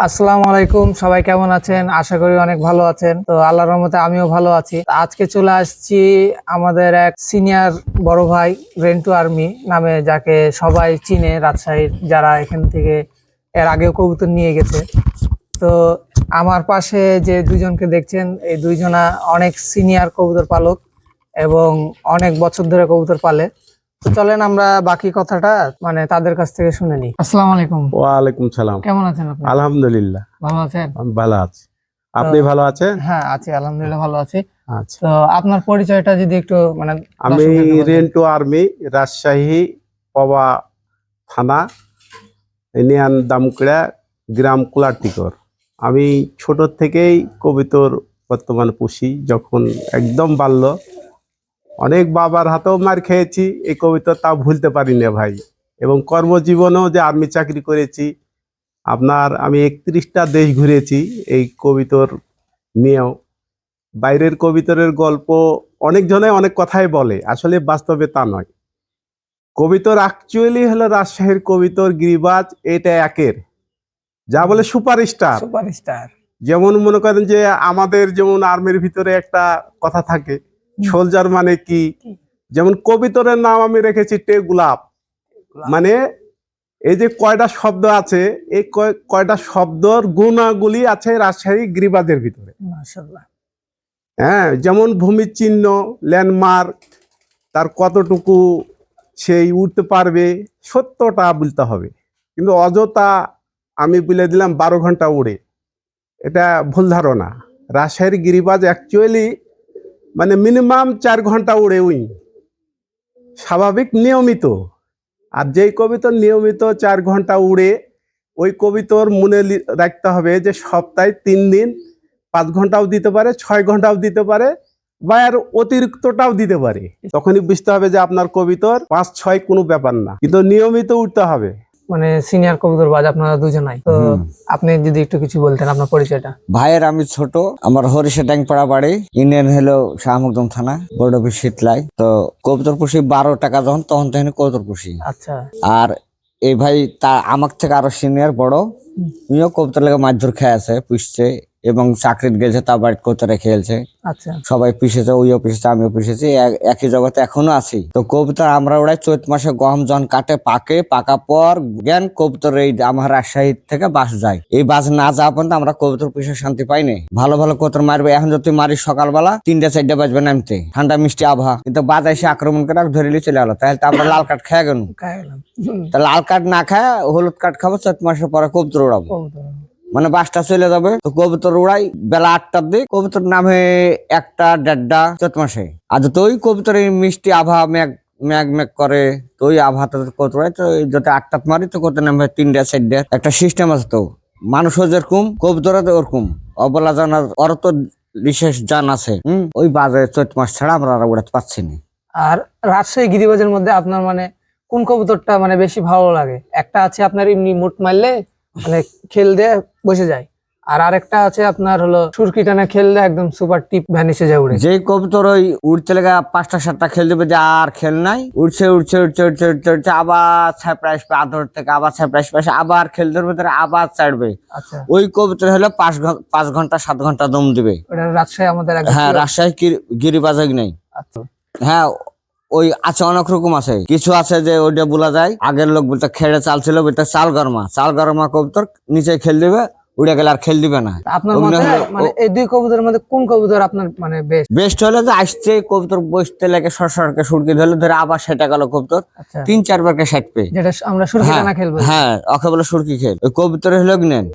আসসালামু আলাইকুম, সবাই কেমন আছেন? আশা করি অনেক ভালো আছেন। তো আল্লাহর রহমতে আমিও ভালো আছি। আজকে চলে আসছি আমাদের এক সিনিয়র বড় ভাই রেন্টু আর্মি নামে, যাকে সবাই চিনে রাজশাহীর, যারা এখান থেকে এর আগেও কবুতর নিয়ে গেছে। তো আমার পাশে যে দুইজনকে দেখছেন, এই দুইজনা অনেক সিনিয়র কবুতর পালক এবং অনেক বছর ধরে কবুতর পালে। তো চলেন আমরা বাকি কথাটা তাদের কাছ থেকে শুনে নিই। আসসালামু আলাইকুম। ওয়ালাইকুম সালাম। কেমন আছেন আপনি? আলহামদুলিল্লাহ ভালো আছেন? আমি ভালো আছি। আপনি ভালো আছেন? হ্যাঁ আছি, আলহামদুলিল্লাহ ভালো আছি। আচ্ছা, তো আপনার পরিচয়টা যদি একটু আমি দর্শকদেরকে বলেন। রেন্টু আর্মি, রাজশাহী পবা থানা, ইউনিয়ন দামকুড়া, গ্রাম কুলাটিকর। আমি ছোট থেকেই কবুতর বর্তমানে পুষি। যখন একদম বাল্য, অনেক বাবার হাতেও মার খেয়েছি, এই কবুতর তাও ভুলতে পারি না ভাই। এবং কর্মজীবনেও যে আর্মি চাকরি করেছি, আমি 31টা দেশ ঘুরেছি এই কবিতর নিয়েও। বাইরের কবিতরের গল্প অনেক জনে অনেক কথাই বলে, আসলে বাস্তবে তা নয়। কবিতর অ্যাকচুয়ালি হলো রাজশাহীর কবিতর গিরিবাজ, এটা একের যা বলে সুপারস্টার। সুপারস্টার। যেমন মনে করেন যে আমাদের যেমন আর্মির ভিতরে একটা কথা থাকে, সোলজার মানে কি, যেমন কবিতরের নাম আমি রেখেছি টে গোলাপ। মানে এই যে কয়টা শব্দ আছে, এই কয়টা শব্দর গুণাগুলি আছে রাজশাহী গিরিবাজের ভিতরে। মাশাআল্লাহ। হ্যাঁ, যেমন ভূমি চিহ্ন, ল্যান্ডমার্ক, তার কতটুকু সেই উঠতে পারবে, সত্যটা বলতে হবে। কিন্তু অযথা আমি বলে দিলাম 12 ঘন্টা উড়ে, এটা ভুল ধারণা। রাজশাহীর গিরিবাজ অ্যাকচুয়ালি মিনিমাম 4 ঘন্টা উড়ে উই, স্বাভাবিক নিয়মিত। আর যেই কবিতর নিয়মিত 4 ঘন্টা উড়ে, ওই কবিতর মনে রাখতে হবে যে সপ্তাহে 3 দিন 5 ঘন্টাও দিতে পারে, 6 ঘন্টাও দিতে পারে, বা আর অতিরিক্তটাও দিতে পারে। তখনই বুঝতে হবে যে আপনার কবিতর 5-6 কোনো ব্যাপার না, কিন্তু নিয়মিত উঠতে হবে। সিনিয়র কবুতরবাজ আপনারা দুজনাই। তো আপনি যদি একটু কিছু বলতেন আপনার পরিচয়টা। ভাইয়ের আমি ছোট, আমার হরিষা ট্যাংপাড়া বাড়ি, ইউনিয়ন হলো শাহমুকদম থানা, বড় অফিস শীতলাই। তো কবুতর পুষি 12 টাকা তখন তখন কবুতর পুষি। আচ্ছা। আর এই ভাই তা আমার থেকে আরো সিনিয়র বড়, উনিও কবুতর লেগে মাছ ধর খেয়ে আছে, পুষছে এবং চাকরিতে গেছে, তার বাড়িতে কবুতরে খেলছে। আচ্ছা। সবাই পিষেছে, ওইও পিষেছে, আমিও পিষেছি, একই জগতে এখনো আছি। তো কবুতর আমরা ওড়াই চৈত মাসে গম জন কাটে, পাকা পর জ্ঞান কবুতর এই আমার রাজশাহী থেকে বাস যায়। এই বাস না যাওয়া পর্যন্ত আমরা কবুতর পিষে শান্তি পাই নাই। ভালো ভালো কবুতর মারবে, এখন যদি মারি সকালবেলা 3টা-4টা বাজবে নামতে, ঠান্ডা মিষ্টি আবহাওয়া, কিন্তু বাজ এসে আক্রমণ করে ধরে চলে গেলো, তাহলে তো আমরা লাল কাঠ খেয়ে গেল। তা লাল কাঠ না খায় হলুদ কাঠ খাবো, চৈত মাসের পরে কবুতর উড়াবো। বাসটা চলে যাবে। তো কবুতর উড়াই বেলা 8টার দিকে, কবুতর নামে 1টা 1:30 চৈত মাসে। আর তো ওই কবুতরের মিষ্টি আবহাওয়া ম্যাগ করে, তো ওই আবহাওয়াতে কবুতর উড়াই। তো যদি 8টাত মারি তো কত নামে 3টা-4টা, একটা সিস্টেম আছে। তো মানুষও যেরকম কবুতর ওরকম অবলা জানার ওর তো বিশেষ জান আছে। ওই বাজে চৈত মাস ছাড়া আমরা উড়াতে পারছি না। আর রাজশাহী গিরিবাজের মধ্যে আপনার কোন কবুতরটা বেশি ভালো লাগে? একটা আছে আপনার এমনি মুট মারলে খেল দিয়ে বসে যায়, আর আরেকটা আছে আপনার হলো সুরকি টানা খেল দিয়ে একদম সুপার টিপ ভ্যানিশে যায় উড়ে। যে কবুতর ওই উড়তে লেগে 5টা-7টা খেল দেবে, যে আর খেল নাই, উঠছে আবার ছাপড়া আসবে, আধর থেকে আবার ছাপড়া আসবে, আবার খেল ধরবে, আবার ছাড়বে। আচ্ছা। ওই কবুতর হলো 5 ঘন্টা 7 ঘন্টা দম দিবে। রাজশাহী আমাদের হ্যাঁ, রাজশাহী গিরিবাজ নেই। আচ্ছা। হ্যাঁ, ওই আছে, অনেক রকম আছে। কিছু আছে যে ওইটা বলা যায়, আগের লোক বলতে খেড়ে চাল ছিল, বলতে চাল গরমা কবুতর নিচে খেল দিবে, উড়ে গেলে আর খেল দিবে না। আপনার মতে এই দুই কবুতরের মধ্যে কোন কবুতর আপনার বেস্ট হলো যে আসছে কবুতর বসতে লাগে, সরসরকে সুরকি ধরে আবার সেটা গেল কবুতর 3-4 বারকে সাটবে, যেটা আমরা সুরকি টানা খেলবো। হ্যাঁ, ওকে বলে সুরকি খেল। ওই কবুতর হলো গনেন।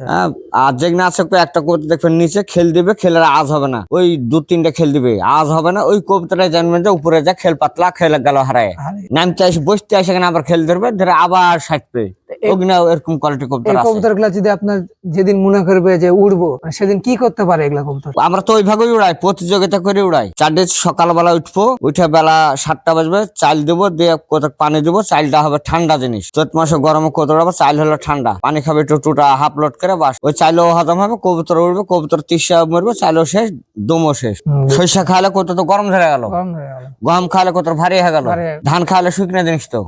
আর যেগুলো আছে একটা কবুতর দেখবেন নিচে খেল দিবে, খেলের আজ হবে না, ওই 2-3টা খেল দিবে, আজ হবে না। ওই কবুতরটা জানবেন যে উপরে যা খেল পাতলা, খেল গেল হারায়, নামতে আসে বসতে আসে আবার খেল ধরবে, ধরে আবার সাটবে। এরকম কোয়ালিটি কবুতর আছে। কবুতরগুলা যদি আপনার যেদিন মনে করবে যে উড়বো, সেদিন কি করতে পারে এগুলা কবুতর? আমরা তো ওইভাবেই উড়াই, প্রতিযোগিতা করে উড়াই। 4টে সকালবেলা উঠবো, উঠে বেলা 7টা বাজবে, চাল দেবো, দিয়ে কোথাও পানি দেবো। চালটা হবে ঠান্ডা জিনিস, চৈত মাসে গরমে কত উড়াবো, চাল হলো ঠান্ডা, পানি খাবে টুটা হাফ লোড করে, বাস ওই চাইলেও হজম হবে, কবুতর উড়বে, কবুতর 30 মরবে, চাইলেও শেষ, দমও শেষ। সরিষা খাওয়ালে কত তো গরম ধরে গেল, গম খাওয়ালে কত ভারী হয়ে গেল, ধান খাওয়ালে শুকনো জিনিস, তো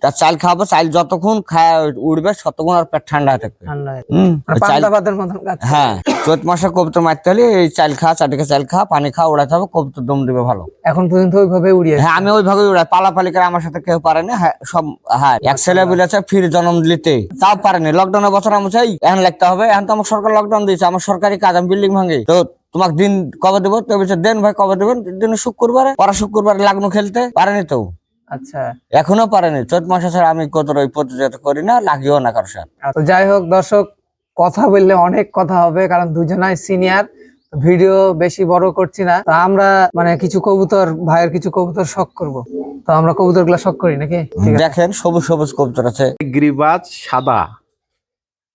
তার চাল খাওয়াবো, চাল যতক্ষণ খায় উঠবে শতগুণ আর পেট ঠান্ডা হয়ে থাকবে। ঠান্ডায় চাল- পান্তা ভাতের মতন কাজ করে। হ্যাঁ, চৈত মাসে কবুতর মারতে হলে এই চাল খা, চারদিকে চাল খা, পানি খা, উড়াতে হবে, কবুতর দম দিবে ভালো। এখন পর্যন্ত ওইভাবে উড়িয়ে হ্যাঁ, আমি ওইভাবে উড়াই, পালাপালি করে আমার সাথে কেউ পারেনি। হ্যাঁ, সব হ্যাঁ এক ছেলে বলেছে ফির জন্ম দিতে, তাও পারেনি। লকডাউনের বছর আমি চাই এখন লাগতে হবে, এখন তো আমার সরকার লকডাউন দিয়েছে, আমার সরকারি কাজ, আমি বিল্ডিং ভাঙি, তো তোমাকে দিন কবে দেবো? তো বলছে দেন ভাই, কবে দেবেন? দিন শুক্রবারে, পরে শুক্রবারে লাগনো খেলতে পারেনি তো, আচ্ছা। এখনো পারেনি। চৈত মাসে ছাড়া আমি কত ওই প্রতিযোগিতা করি না, লাগিও না কারোর সাথে। তো যাই হোক দর্শক, কথা বললে অনেক কথা হবে, কারণ দুজনাই সিনিয়র, ভিডিও বেশি বড় করছি না। তো আমরা মানে কিছু কবুতর, ভাইয়ের কিছু কবুতর শখ করব, তো আমরা কবুতর গুলা শখ করি নাকি? ঠিক আছে। দেখেন সবুজ সবুজ কবুতর আছে। গিরিবাজ সাদা,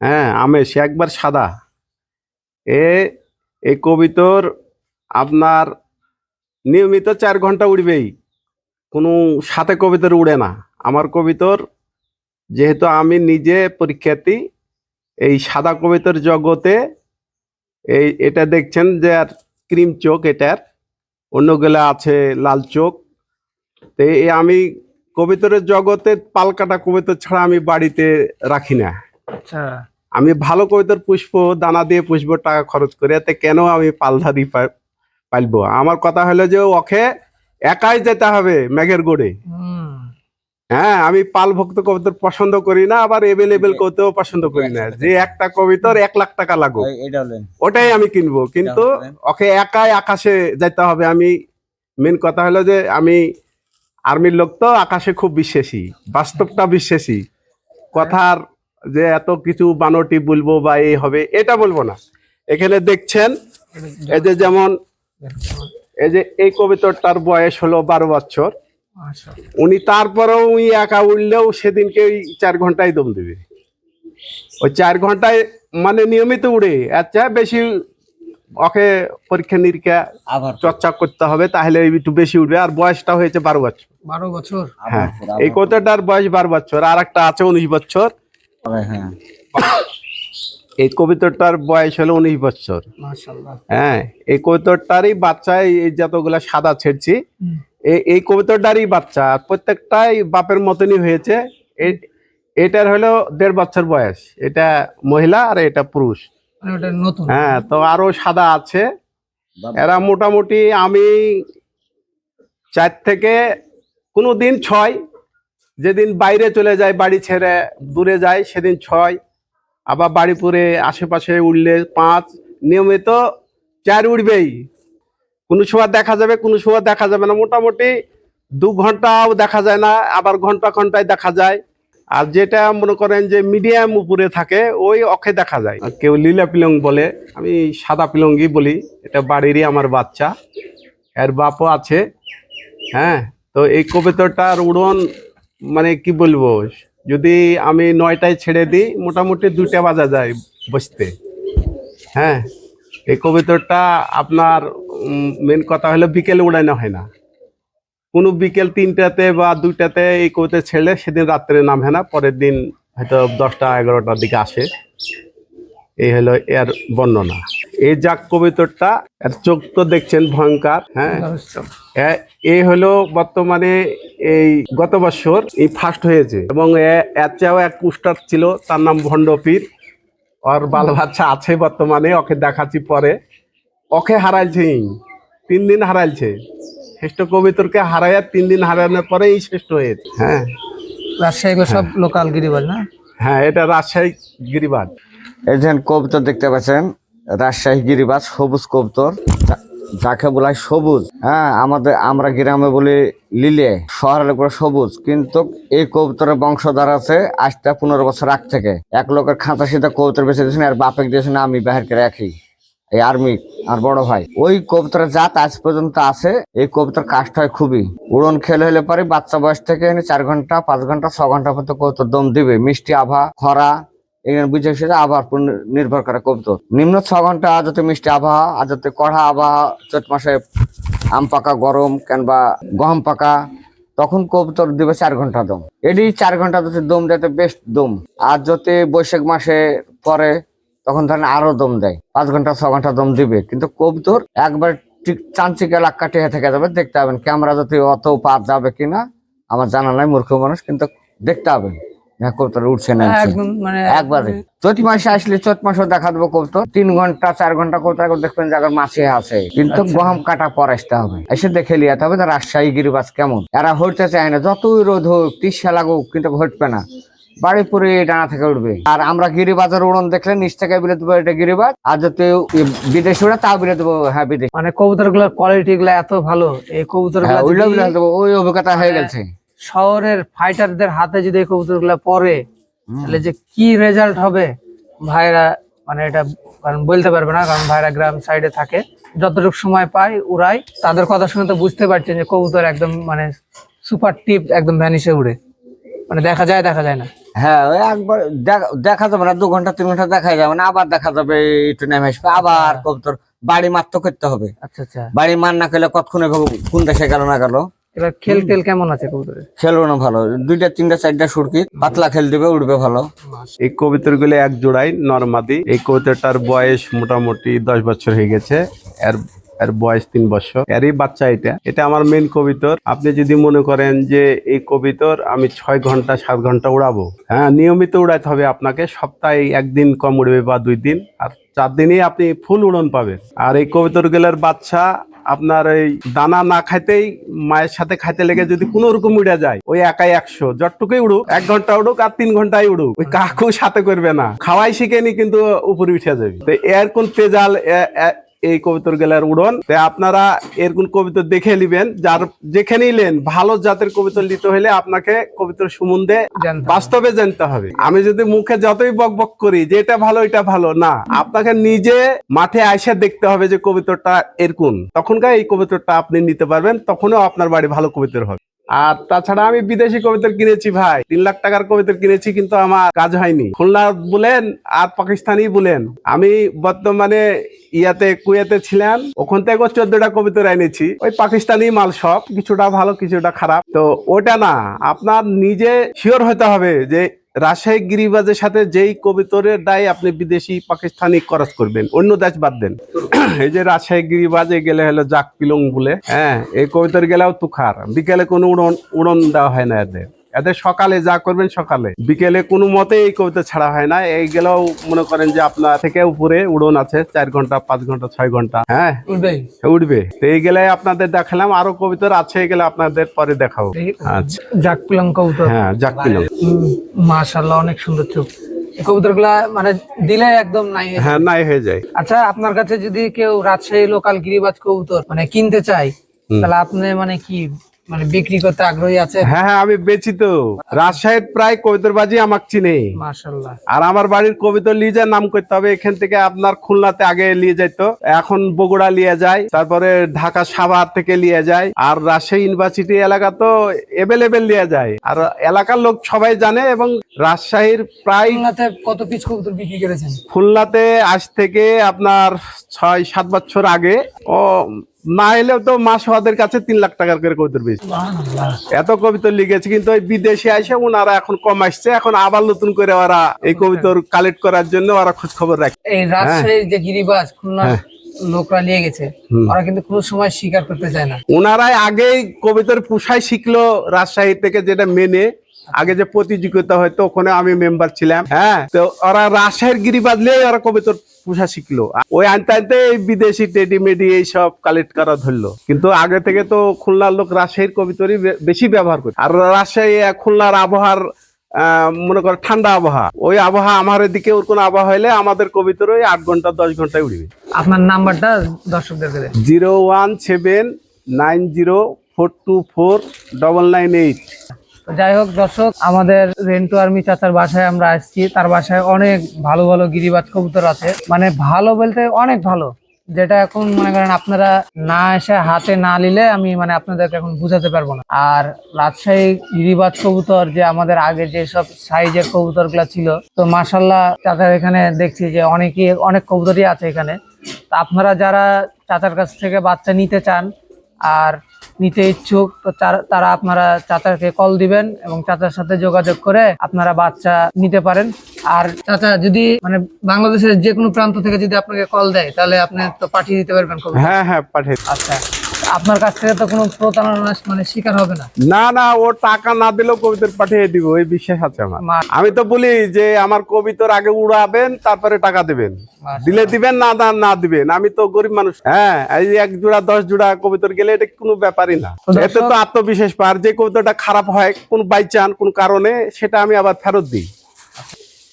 হ্যাঁ আমেশ একবার সাদা। এই কবিতর আপনার নিয়মিত 4 ঘন্টা উড়বেই, কোনো সাথে কবিতর উড়ে না। আমার কবিতর, যেহেতু আমি নিজে পরীক্ষার্থী এই সাদা কবিতর জগতে, এটা দেখছেন যে আর ক্রিম চোখ, এটার অন্যগুলা আছে লাল চোখ। তো আমি কবিতরের জগতে পালকাটা কবিতর ছাড়া আমি বাড়িতে রাখি না। আচ্ছা। আমি ভালো কবিতর পুষবো, দানা দিয়ে পুষবো, টাকা খরচ করে, এতে কেন আমি পালধারি পালবো? আমার কথা হলো যে ওকে একাই যেতে হবে মেঘের গোড়ে। হ্যাঁ, আমি পাল ভক্ত কবিতর পছন্দ করি না, আবার এভেলেবেল কবিতাও পছন্দ করি না। যে একটা কবিতর 1 লাখ টাকা লাগুক ওটাই আমি কিনবো, কিন্তু ওকে একাই আকাশে যেতে হবে। আমি মেন কথা হলো যে আমি আর্মির লোক, তো আকাশে খুব বিশ্বাসী, বাস্তবটা বিশ্বাসী। কথার যে এত কিছু বানটি বলবো বা এই হবে এটা বলবো না। এখানে দেখছেন এই যে যেমন এই যে এই কবিতরটার বয়স হলো 12 বছর। উনি তারপরেও উনি একা উঠলেও সেদিনকে ওই 4 ঘন্টায় দম দেবে। ওই 4 ঘন্টায় মানে নিয়মিত উড়ে, আচ্ছা বেশি ওকে পরীক্ষা নিরীক্ষা আবার চর্চা করতে হবে, তাহলে একটু বেশি উঠবে। আর বয়সটা হয়েছে 12 বছর। 12 বছর? হ্যাঁ, এই কবিতরটার বয়স 12 বছর, আর একটা আছে 19 বছর। হ্যাঁ, এই কবিতরটার বয়স হলো 19 বছর। মাশাআল্লাহ। হ্যাঁ, এই কবিতরটারই বাচ্চা, এই যতগুলা সাদা ছেড়ছি এই কবিতরটারই বাচ্চা, আর প্রত্যেকটাই বাপের মতনই হয়েছে। এটার হলো 1.5 বছর বয়স, এটা মহিলা আর এটা পুরুষ। মানে ওটা নতুন? হ্যাঁ, তো আরো সাদা আছে। এরা মোটামুটি আমি 4 থেকে কোনো দিন 6, যেদিন বাইরে চলে যায়, বাড়ি ছেড়ে দূরে যায়, সেদিন 6, আবার বাড়িপুরে আশেপাশে উঠলে 5, নিয়মিত 4 উঠবেই। কোনো সময় দেখা যাবে, কোনো সময় দেখা যাবে না। মোটামুটি 2 ঘন্টাও দেখা যায় না, আবার ঘন্টা ঘন্টায় দেখা যায়। আর যেটা মনে করেন যে মিডিয়াম উপরে থাকে ওই অখে দেখা যায়। কেউ লীলা পিলং বলে, আমি সাদা পিলঙ্গি বলি। এটা বাড়িরই আমার বাচ্চা, এর বাপও আছে। হ্যাঁ, তো এই কবিতরটার উড়ন মানে কি বলবো, যদি আমি 9টায় ছেড়ে দিই মোটামুটি 2টা বাজা যায় বসতে। হ্যাঁ, এই কবিতরটা আপনার মেন কথা হলো বিকেলে উড়ানো হয় না। কোনো বিকেল 3টাতে বা 2টাতে এই কবিতর ছেড়ে সেদিন রাত্রে নামে না, পরের দিন হয়তো 10টা 11টার দিকে আসে। এই হলো এর বর্ণনা। এই যাক কবিতরটা, এর চোখ তো দেখছেন ভয়ঙ্কর। হ্যাঁ, এই হলো বর্তমানে এই গত বছর এই ফার্স্ট হয়েছে, এবং এর চেয়েও এক কুস্টার ছিল, তার নাম ভণ্ডপীর। ওর বাল বাচ্চা আছে বর্তমানে, ওকে দেখাচ্ছি পরে। ওকে হারাইছে 3 দিন হারাইছে, শ্রেষ্ঠ কবিতরকে হারাইয়া 3 দিন হারানোর পরে এই শ্রেষ্ঠ হয়েছে। হ্যাঁ, রাজশাহী সব লোকাল গিরিবাজ না? হ্যাঁ, এটা রাজশাহী গিরিবাজ। এই যে কবুতর দেখতে পাচ্ছেন, রাজশাহী গিরিবাজ সবুজ কবুতর, যাকে বলা হয় সবুজ। হ্যাঁ, আমরা গ্রামে বলি লিলে, শহরের লোকের সবুজ। কিন্তু এই কবুতরের বংশধর আছে আজটা 15 বছর আগ থেকে। এক লোকের খাঁচা সিধা কবুতর বেঁচে দিয়েছেন, আর বাপেক দিয়েছেন আমি বাহির করে রাখি, এই আর্মি আর বড় ভাই। ওই কবুতরের জাত আজ পর্যন্ত আছে। এই কবুতর কাষ্ট হয় খুবই, উড়ন খেলে হলে পরে বাচ্চা বয়স থেকে 4 ঘন্টা 5 ঘন্টা 6 ঘন্টা পর্যন্ত কবুতর দম দিবে। মিষ্টি আভা, খরা, এখানে বুঝে সেটা আবার নির্ভর করে কবুতর। নিম্ন 6 ঘন্টা যদি মিষ্টি আবহাওয়া, আর যদি কড়া আবহাওয়া, চৈত মাসে আম পাকা গরম কিংবা গম পাকা, তখন কবুতর দিবে 4 ঘন্টা দম। এটি 4 ঘন্টা যদি দম দেয় বেস্ট দম। আর যদি বৈশাখ মাসে পরে তখন ধরেন আরো দম দেয়, 5 ঘন্টা 6 ঘন্টা দম দিবে। কিন্তু কবুতর একবার ঠিক চাঞ্চিকে লাখ কাটিয়ে থেকে যাবে। দেখতে পাবেন ক্যামেরা যদি অত পার যাবে কিনা আমার জানা নাই, মূর্খ মানুষ, কিন্তু দেখতে পাবেন হ্যাঁ কবুতর উঠছে না একদম মানে একবারে চৈত মাসে আসলে চৈত মাসেও দেখা দেবো কবুতর 3 ঘন্টা 4 ঘন্টা কবুতর দেখবেন জায়গার মাছে আছে, কিন্তু গহম কাটা পর আসতে হবে, এসে দেখে লিয়াতে হবে রাজশাহী গিরিবাজ কেমন। এরা হইতে চায় না, যতই রোদ হোক 30 লাগুক, কিন্তু হটবে না, বাড়ি পরে ডানা থেকে উঠবে। আর আমরা গিরিবাজের উড়ন দেখলে নিচ থেকে বিলে দেবো এটা গিরিবাজ, আর যদি বিদেশি উড়ে তাও বিলে দেবো হ্যাঁ বিদেশি। মানে কবুতর গুলোর কোয়ালিটি গুলো এত ভালো, এই কবুতর উল্টো বিলে দেবো, ওই অভিজ্ঞতা হয়ে গেছে। শহরের ফাইটারদের হাতে যদি এই কবুতর গুলা পড়ে তাহলে যে কি রেজাল্ট হবে ভাইরা মানে এটা বলতে পারবে না, কারণ ভাইরা গ্রাম সাইডে থাকে, যতটুকু সময় পায় উড়াই, তাদের কথা শুনে তো বুঝতে পারছেন যে কবুতর একদম মানে সুপার টিপ, একদম ভ্যানিশে উড়ে, মানে দেখা যায় না। হ্যাঁ ওই একবার দেখা যাবে না, 2 ঘন্টা 3 ঘন্টা দেখা যাবে না, আবার দেখা যাবে একটু নেমে আসবে, আবার কবুতর বাড়ি মারতে করতে হবে। আচ্ছা বাড়ি মার না করলে কতক্ষণে কোন দেশে গেল না গেল। এবার খেল টেল কেমন আছে কবুতরের? খেলবো না ভালো, 2টা 3টা 4টা সুরকি পাতলা খেল দিবে, উঠবে ভালো। এই কবিতর গুলো এক জোড়াই নরমাদি। এই কবিতরটার বয়স মোটামুটি 10 বছর হয়ে গেছে, এর বয়স 3 বছর, এরই বাচ্চা এটা আমার মেন কবিতর। আপনি যদি মনে করেন যে এই কবিতর আমি 6 ঘন্টা 7 ঘন্টা উড়াবো, হ্যাঁ নিয়মিত উড়াইতে হবে আপনাকে, সপ্তাহে 1 দিন কম উড়বে বা 2 দিন, আর 4 দিনই আপনি ফুল উড়ন পাবেন। আর এই কবিতর গুলোর বাচ্চা আপনার এই দানা না খাইতেই মায়ের সাথে খাইতে লেগে যদি কোনো রকম উড়ে যায়, ওই একাই 100 যতটুকুই উড়ুক, 1 ঘন্টা উড়ুক আর 3 ঘন্টায় উড়ুক, ওই কাকু সাথে করবে না, খাওয়াই শিখেনি কিন্তু উপরে উঠে যাবে। তো এর কোন তেজাল এই কবিতর গেলার উড়ন, আপনারা এর কোন কবিতর দেখে নিবেন, যার যেখানে নিলেন ভালো জাতের কবিতর নিতে হলে আপনাকে কবিতর সম্বন্ধে বাস্তবে জানতে হবে। আমি যদি মুখে যতই বক বক করি যে এটা ভালো এটা ভালো না, আপনাকে নিজে মাঠে আইসা দেখতে হবে যে কবিতরটা এরকম, তখনকার এই কবিতরটা আপনি নিতে পারবেন, তখনও আপনার বাড়ি ভালো কবিতর হবে। আর তাছাড়া আমি বিদেশি কবিতর কিনেছি ভাই, 3 লাখ টাকার কবিতর কিনেছি, কিন্তু আমার কাজ হয়নি। খুলনা বলেন আর পাকিস্তানি বলেন, আমি বর্তমানে কুয়েতে ছিলাম, ওখান থেকে 14টা কবিতর এনেছি, ওই পাকিস্তানি মাল, সব কিছুটা ভালো কিছুটা খারাপ। তো ওটা না, আপনার নিজে শিওর হতে হবে যে রাজশাহী গিরিবাজের সাথে যেই কবিতরের দায় আপনি বিদেশি পাকিস্তানি খরচ করবেন, অন্য দেশ বাদ দেন। এই যে রাজশাহী গিরিবাজে গেলে হলো জাক পিলং বলে, হ্যাঁ এই কবিতর গেলেও তুখার, বিকেলে কোনো উড়ন দেওয়া হয় না এদের সকালে যা করবেন সকালে, বিকেলে কোনো মতে এই কবিতা ছাড়া হয় না। এই গেলেও মনে করেন যে আপনার থেকে উপরে উড়ন আছে 4 ঘন্টা 5 ঘন্টা 6 ঘন্টা, হ্যাঁ উঠবে। তো এই গেলে আপনাদের দেখালাম, আরো কবিতর আছে, এগুলো আপনাদের পরে দেখাবো। আচ্ছা জাক পিলং কবুতর, হ্যাঁ জাক পিলং, মাশাআল্লাহ অনেক সুন্দর চোখ। এই কবুতর গুলা মানে দিলে একদম নাই, হ্যাঁ নাই হয়ে যায়। আচ্ছা আপনার কাছে যদি কেউ রাজশাহী লোকাল গিরিবাজ কবুতর মানে কিনতে চায়, তাহলে আপনি মানে কি মানে বিক্রি করতে আগ্রহী আছে? হ্যাঁ হ্যাঁ আমি বেচি তো, রাজশাহীর প্রায় কবিতরবাজি আমাকে চিনে। মাশাআল্লাহ। আর আমার বাড়ির কবিতর নিয়ে যা নাম করতে হবে, এখান থেকে আপনার খুলনাতে আগে নিয়ে যাইতো, এখন বগুড়া নিয়ে যায়, তারপরে ঢাকা সাভার থেকে নিয়ে যায়, আর রাজশাহী ইউনিভার্সিটি এলাকা তো এভেলেবেল নিয়ে যায়, আর এলাকার লোক সবাই জানে। এবং রাজশাহীর প্রায় খুলনাতে কত পিস কবুতর বিক্রি করেছেন? খুলনাতে আজ থেকে আপনার 6-7 বছর আগে, ও না এলেও তো মাস ওদের কাছে 3 লাখ টাকার করে কবিতর বেশি, এত কবিতর লিখেছে। কিন্তু ওই বিদেশে আসে ওনারা এখন কম আসছে, এখন আবার নতুন করে ওরা এই কবিতর কালেক্ট করার জন্য ওরা খোঁজ খবর রাখে। এই রাজশাহীর যে গিরিবাজ খুলনা লোকরা নিয়ে গেছে, ওরা কিন্তু কোনো সময় স্বীকার করতে চায় না। ওনারাই আগেই কবিতর পুষাই শিখলো রাজশাহী থেকে, যেটা মেনে আগে যে প্রতিযোগিতা হয়তো ওখানে আমি মেম্বার ছিলাম, হ্যাঁ তো ওরা রাজশাহীর গিরিবাজ নিয়ে ওরা কবিতর পুষা শিখলো, ওই আনতে আনতে বিদেশি টেডিমেডি এইসব কালেক্ট করা ধরলো। কিন্তু আগে থেকে তো খুলনার লোক রাজশাহীর কবিতরই বেশি ব্যবহার করে। আর রাজশাহী খুলনার আবহাওয়ার মনে করো ঠান্ডা আবহাওয়া, ওই আবহাওয়া আমার এদিকে ওর কোন আবহাওয়া হলে আমাদের কবিতর ওই 8 ঘন্টা 10 ঘন্টায় উড়বে। আপনার নাম্বারটা দর্শকদের দেন। 01792424998। যাই হোক দর্শক, আমাদের রেন্টু আর্মি চাচার বাসায় আমরা আসছি, তার বাসায় অনেক ভালো ভালো গিরিবাজ কবুতর আছে, মানে ভালো বলতে অনেক ভালো, যেটা এখন মনে করেন আপনারা না এসে হাতে না নিলে আমি মানে আপনাদেরকে এখন বুঝাতে পারবো না। আর রাজশাহী গিরিবাজ কবুতর যে আমাদের আগে যে সব সাইজের কবুতর গুলা ছিল, তো মাশাআল্লাহ চাচার এখানে দেখছি যে অনেক কবুতরই আছে এখানে। তা আপনারা যারা চাচার কাছ থেকে বাচ্চা নিতে চান আর নিতে ইচ্ছুক, তো তারা আপনারা চাচাকে কল দিবেন এবং চাচার সাথে যোগাযোগ করে আপনারা বাচ্চা নিতে পারেন। আর চাচা যদি মানে বাংলাদেশের যে কোনো প্রান্ত থেকে যদি আপনাকে কল দেয়, তাহলে আপনি তো পাঠিয়ে দিতে পারবেন? হ্যাঁ হ্যাঁ পাঠিয়ে। আচ্ছা আপনার কাছ থেকে তো কোনো প্রতারণা মানে শিকার হবে না। না না, ও টাকা না দিলেও কবিতর পাঠিয়ে দিব, এই বিশ্বাস আছে আমার। মা- আমি তো বলি যে আমার কবিতর আগে উড়াবেন, তারপরে টাকা দিবেন। দিলে দিবেন, না না না দিবেন। আমি তো গরিব মানুষ। হ্যাঁ, এই 1 জোড়া 10 জোড়া কবিতর গেলে এটা কোনো ব্যাপারই না। তো দর্শক- এতে তো আত্মবিশ্বাস পার, যে কবিতরটা খারাপ হয় কোন বাই চান কোন কারণে, সেটা আমি আবার ফেরত দিই।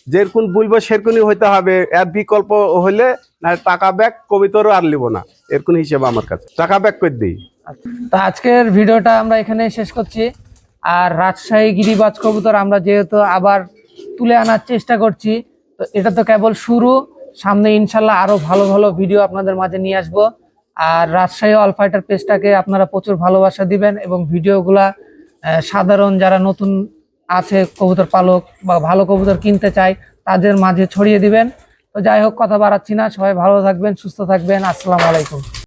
যেরকম বলবো সেরকমই হইতে হবে, এর বিকল্প হইলে না টাকা ব্যাক, কবিতরও আর লিব না, এরকম হিসেবে আমার কাছে টাকা ব্যাক করে দিই। তো আজকের ভিডিওটা আমরা এখানে শেষ করছি। আর রাজশাহী গিরিবাজ কবুতর আমরা যেহেতু আবার তুলে আনার চেষ্টা করছি, তো এটা তো কেবল শুরু। সামনে ইনশাল্লাহ আরো ভালো ভালো ভিডিও আপনাদের মাঝে নিয়ে আসবো। আর রাজশাহী অল ফাইটার পেজটাকে আপনারা প্রচুর ভালোবাসা দিবেন এবং ভিডিওগুলা সাধারণ যারা নতুন আছে কবুতর পালক বা ভালো কবুতর কিনতে চায় তাদের মাঝে ছড়িয়ে দিবেন। তো যাই হোক, কথা বাড়াচ্ছি না, সবাই ভালো থাকবেন, সুস্থ থাকবেন। আসসালামু আলাইকুম।